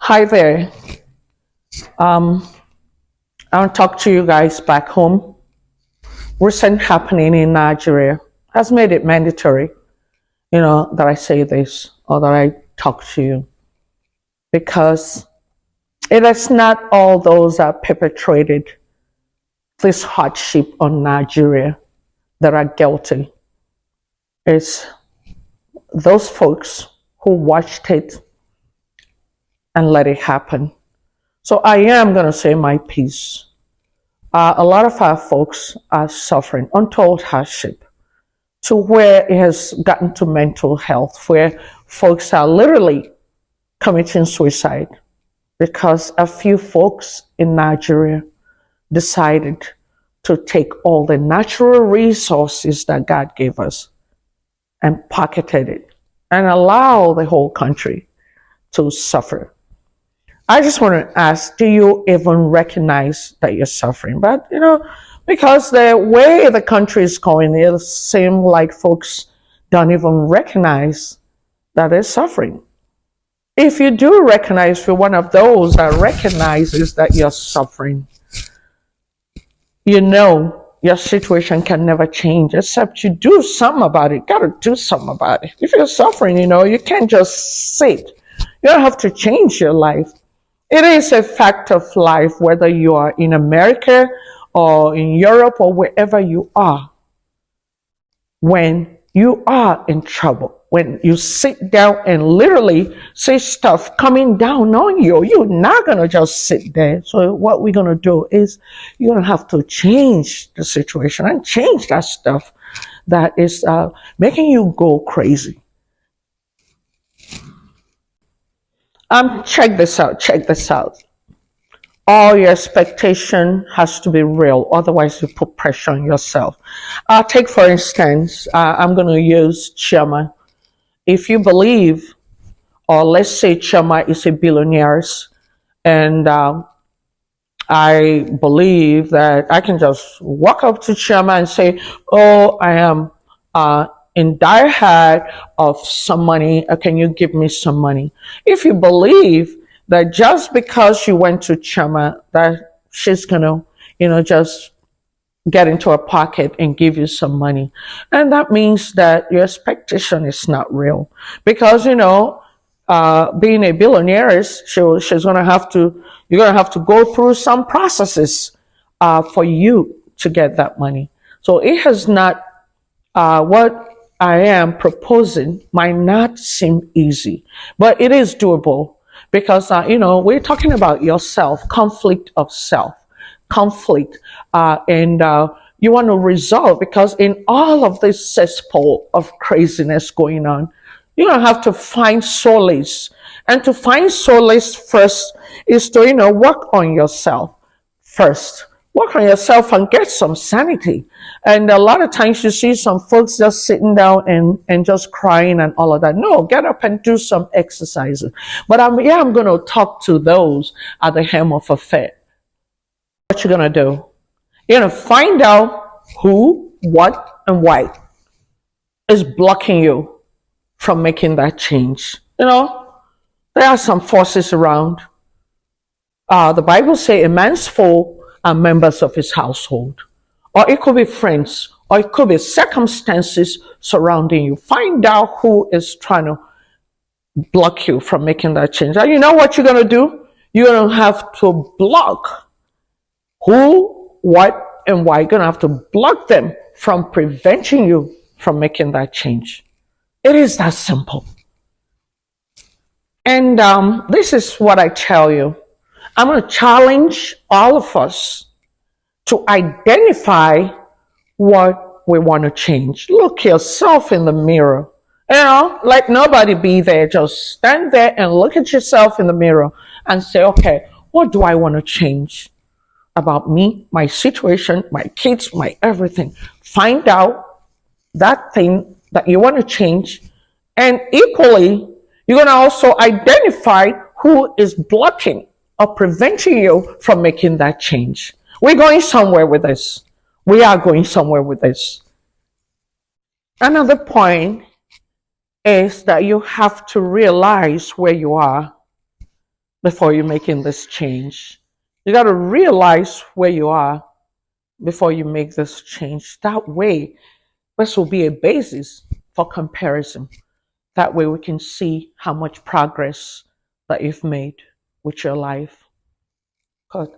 Hi there. Um, I'll talk to you guys back home. Recent happening in Nigeria has made it mandatory, that I say this or that I talk to you because it is not all those that perpetrated this hardship on Nigeria that are guilty. It's those folks who watched it and let it happen. So I am going to say my piece. A lot of our folks are suffering untold hardship to where it has gotten to mental health, where folks are literally committing suicide because a few folks in Nigeria decided to take all the natural resources that God gave us and pocketed it and allow the whole country to suffer. I just want to ask, do you even recognize that you're suffering? But, because the way the country is going, it seems like folks don't even recognize that they're suffering. If you do recognize, you're one of those that recognizes that you're suffering, you know your situation can never change except you do something about it. You gotta do something about it. If you're suffering, you can't just sit. You don't have to change your life. It is a fact of life, whether you are in America or in Europe or wherever you are. When you are in trouble, when you sit down and literally see stuff coming down on you, you're not going to just sit there. So what we're going to do is you're going to have to change the situation and change that stuff that is making you go crazy. Check this out. Check this out. All your expectation has to be real, otherwise you put pressure on yourself. Take for instance, I'm going to use Chama. If you believe, or let's say Chama is a billionaire, and I believe that I can just walk up to Chama and say, "Oh, I am in dire need of some money. Can you give me some money?" If you believe that just because you went to Chama, that she's gonna, just get into her pocket and give you some money, and that means that your expectation is not real, because being a billionaire is she's gonna have to you're gonna have to go through some processes for you to get that money. So it has not what I am proposing might not seem easy, but it is doable because, we're talking about yourself, conflict of self, conflict, and you want to resolve, because in all of this cesspool of craziness going on, you're going to have to find solace. And to find solace first is to, work on yourself first. Work on yourself and get some sanity. And a lot of times you see some folks just sitting down and just crying and all of that. No, get up and do some exercises. But I'm going to talk to those at the helm of affair. What you're going to do? You're going to find out who, what, and why is blocking you from making that change. There are some forces around. The Bible says a man's foe are members of his household, or it could be friends, or it could be circumstances surrounding you. Find out who is trying to block you from making that change. And you know what you're going to do? You're going to have to block who, what, and why. You're going to have to block them from preventing you from making that change. It is that simple. And this is what I tell you. I'm going to challenge all of us to identify what we want to change. Look yourself in the mirror. Let nobody be there. Just stand there and look at yourself in the mirror and say, okay, what do I want to change about me, my situation, my kids, my everything? Find out that thing that you want to change. And equally, you're going to also identify who is blocking or preventing you from making that change. We're going somewhere with this. We are going somewhere with this. Another point is that you have to realize where you are before you're making this change. You got to realize where you are before you make this change. That way, this will be a basis for comparison. That way, we can see how much progress that you've made with your life. Good.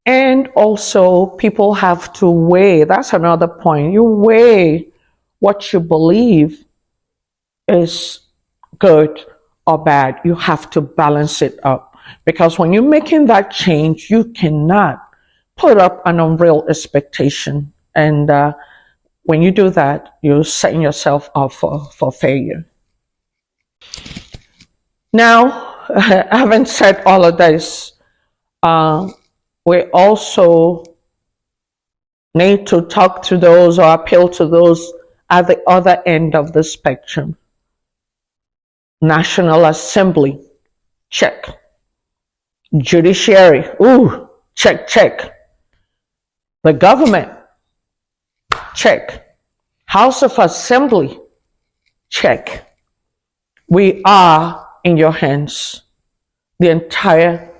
And also, people have to weigh, that's another point. You weigh what you believe is good or bad. You have to balance it up. Because when you're making that change, you cannot put up an unreal expectation. And when you do that, you're setting yourself up for failure. Now, having said all of this, uh, we also need to talk to those or appeal to those at the other end of the spectrum. National Assembly, check. Judiciary, ooh, check, check. The government, check. House of Assembly, check. We are in your hands. The entire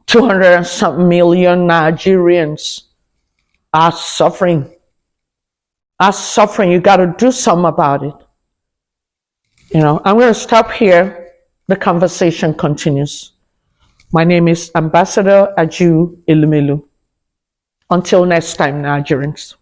200 and some million Nigerians are suffering. Are suffering. You got to do something about it. I'm going to stop here. The conversation continues. My name is Ambassador Aju Ilumelu. Until next time, Nigerians.